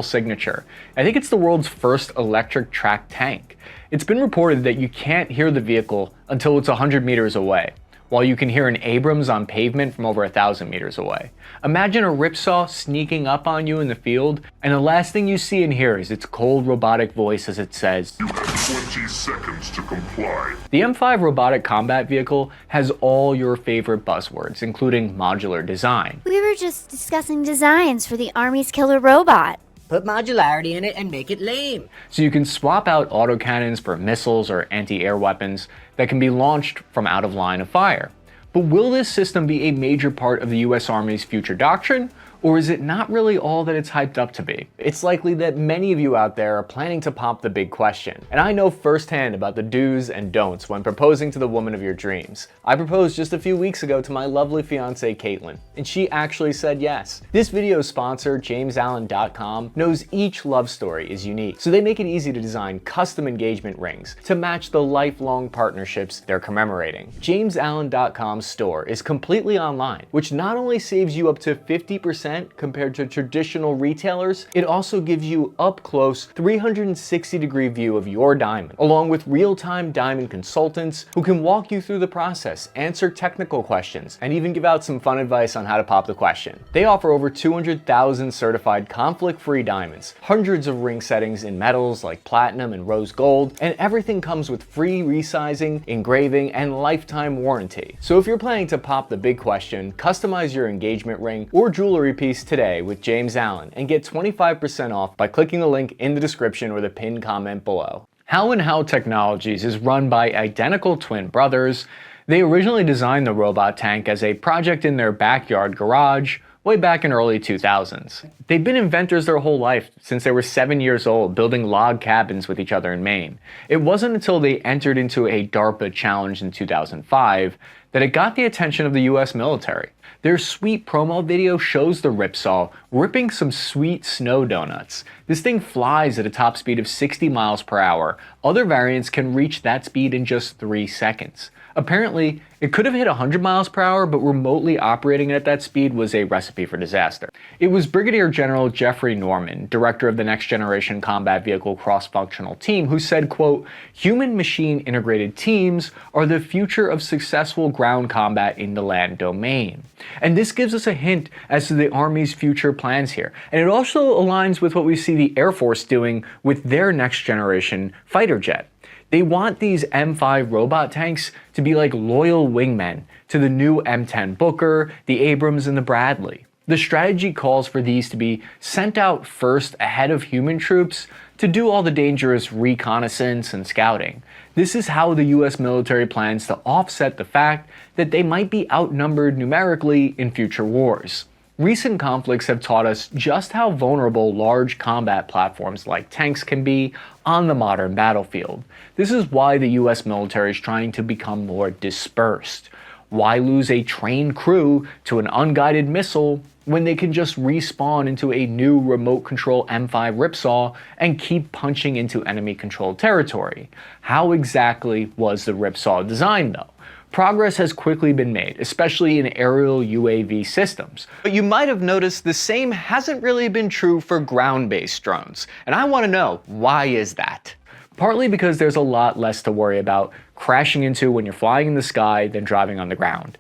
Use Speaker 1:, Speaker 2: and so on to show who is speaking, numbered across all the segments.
Speaker 1: signature. I think it's the world's first electric track tank. It's been reported that you can't hear the vehicle until it's 100 meters away, while you can hear an Abrams on pavement from over 1,000 meters away. Imagine a ripsaw sneaking up on you in the field, and the last thing you see and hear is its cold robotic voice as it says, "You have 20 seconds to comply." The M5 robotic combat vehicle has all your favorite buzzwords, including modular design.
Speaker 2: We were just discussing designs for the Army's killer robot.
Speaker 3: Put modularity in it and make it lame.
Speaker 1: So you can swap out autocannons for missiles or anti-air weapons that can be launched from out of line of fire. But will this system be a major part of the US Army's future doctrine? Or is it not really all that it's hyped up to be? It's likely that many of you out there are planning to pop the big question. And I know firsthand about the do's and don'ts when proposing to the woman of your dreams. I proposed just a few weeks ago to my lovely fiancée, Caitlin, and she actually said yes. This video's sponsor, JamesAllen.com, knows each love story is unique, so they make it easy to design custom engagement rings to match the lifelong partnerships they're commemorating. JamesAllen.com's store is completely online, which not only saves you up to 50% compared to traditional retailers, it also gives you up close 360-degree view of your diamond, along with real-time diamond consultants who can walk you through the process, answer technical questions, and even give out some fun advice on how to pop the question. They offer over 200,000 certified conflict-free diamonds, hundreds of ring settings in metals like platinum and rose gold, and everything comes with free resizing, engraving, and lifetime warranty. So if you're planning to pop the big question, customize your engagement ring or jewelry piece today with James Allen and get 25% off by clicking the link in the description or the pinned comment below. How and How Technologies is run by identical twin brothers. They originally designed the robot tank as a project in their backyard garage way back in early 2000s. They've been inventors their whole life, since they were 7 years old, building log cabins with each other in Maine. It wasn't until they entered into a DARPA challenge in 2005 that it got the attention of the US military. Their sweet promo video shows the ripsaw ripping some sweet snow donuts. This thing flies at a top speed of 60 miles per hour. Other variants can reach that speed in just 3 seconds. Apparently, it could have hit 100 miles per hour, but remotely operating at that speed was a recipe for disaster. It was Brigadier General Jeffrey Norman, director of the Next Generation Combat Vehicle Cross-Functional Team, who said, quote, "Human-machine integrated teams are the future of successful ground combat in the land domain." And this gives us a hint as to the Army's future plans here. And it also aligns with what we see the Air Force doing with their next generation fighter jet. They want these M5 robot tanks to be like loyal wingmen to the new M10 Booker, the Abrams, and the Bradley. The strategy calls for these to be sent out first ahead of human troops to do all the dangerous reconnaissance and scouting. This is how the US military plans to offset the fact that they might be outnumbered numerically in future wars. Recent conflicts have taught us just how vulnerable large combat platforms like tanks can be on the modern battlefield. This is why the US military is trying to become more dispersed. Why lose a trained crew to an unguided missile when they can just respawn into a new remote control M5 ripsaw and keep punching into enemy controlled territory? How exactly was the ripsaw designed though? Progress has quickly been made, especially in aerial UAV systems. But you might have noticed the same hasn't really been true for ground-based drones. And I want to know, why is that? Partly because there's a lot less to worry about crashing into when you're flying in the sky than driving on the ground.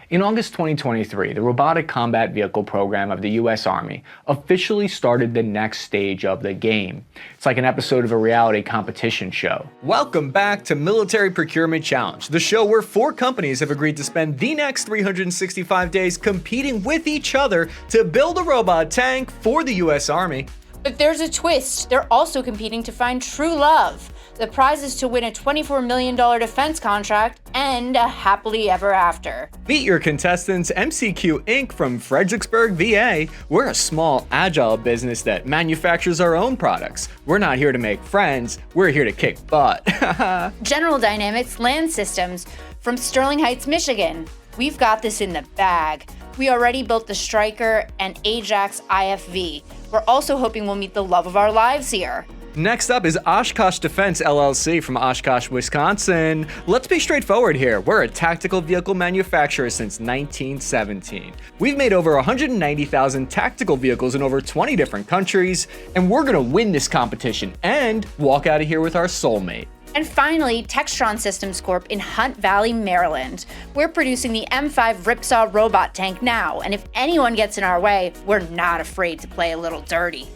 Speaker 1: In August 2023, the Robotic Combat Vehicle program of the US Army officially started the next stage of the game. It's like an episode of a reality competition show. Welcome back to Military Procurement Challenge, the show where 4 companies have agreed to spend the next 365 days competing with each other to build a robot tank for the US Army.
Speaker 4: But there's a twist. They're also competing to find true love. The prize is to win a $24 million defense contract and a happily ever after.
Speaker 1: Meet your contestants, MCQ Inc. from Fredericksburg, VA. We're a small, agile business that manufactures our own products. We're not here to make friends, we're here to kick butt.
Speaker 4: General Dynamics Land Systems from Sterling Heights, Michigan. We've got this in the bag. We already built the Stryker and Ajax IFV. We're also hoping we'll meet the love of our lives here.
Speaker 1: Next up is Oshkosh Defense LLC from Oshkosh, Wisconsin. Let's be straightforward here. We're a tactical vehicle manufacturer since 1917. We've made over 190,000 tactical vehicles in over 20 different countries, and we're gonna win this competition and walk out of here with our soulmate.
Speaker 4: And finally, Textron Systems Corp. In Hunt Valley, Maryland. We're producing the M5 Ripsaw robot tank now, and if anyone gets in our way, we're not afraid to play a little dirty.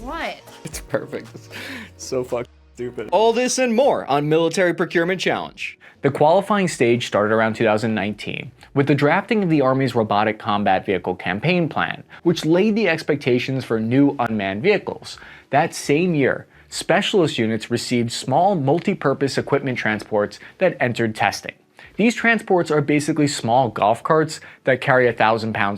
Speaker 4: What?
Speaker 1: It's perfect. It's so fucking stupid. All this and more on Military Procurement Challenge. The qualifying stage started around 2019 with the drafting of the Army's Robotic Combat Vehicle Campaign Plan, which laid the expectations for new unmanned vehicles. That same year, specialist units received small multi-purpose equipment transports that entered testing. These transports are basically small golf carts that carry 1,000 pounds